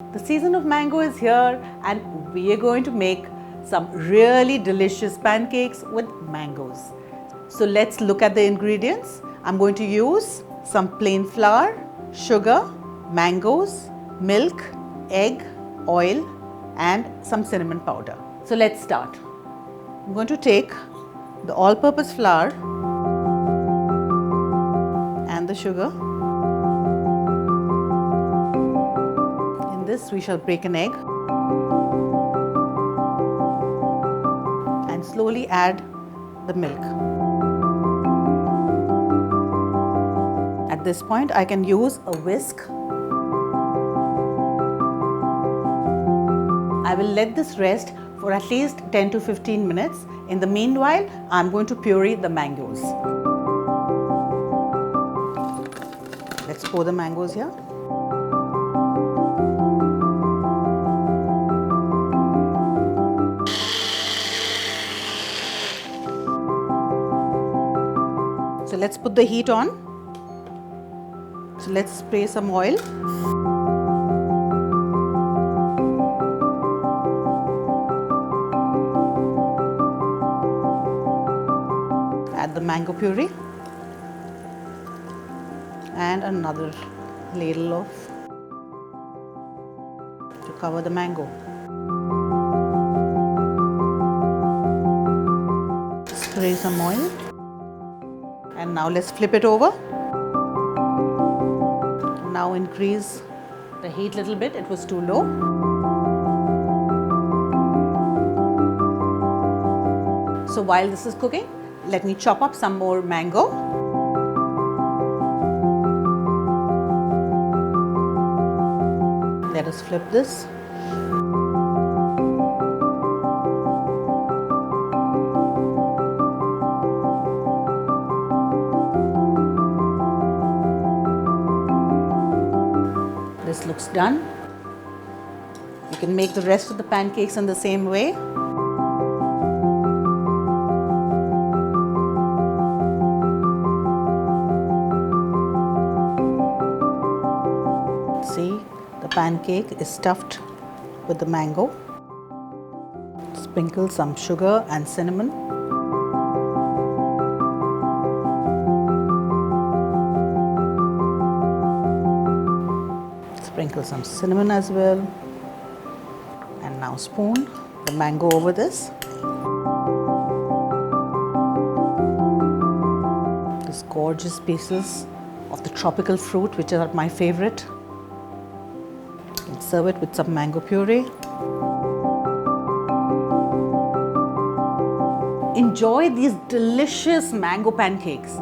The season of mango is here and we are going to make some really delicious pancakes with mangoes. So let's look at the ingredients. I'm going to use some plain flour, sugar, mangoes, milk, egg, oil and some cinnamon powder. So let's start. I'm going to take the all-purpose flour and the sugar. In this we shall break an egg and slowly add the milk. At this point I can use a whisk. I will let this rest for at least 10 to 15 minutes. In the meanwhile, I'm going to puree the mangoes. Let's pour the mangoes here. So let's put the heat on. So let's spray some oil. Add the mango puree and another ladle of to cover the mango. Spray some oil and now let's flip it over. Now increase the heat a little bit, it was too low. So while this is cooking, let me chop up some more mango. Let us flip this. This looks done. You can make the rest of the pancakes in the same way. See, the pancake is stuffed with the mango. Sprinkle some sugar and cinnamon. Sprinkle some cinnamon as well. And now spoon the mango over this. These gorgeous pieces of the tropical fruit, which are my favorite. And serve it with some mango puree. Enjoy these delicious mango pancakes.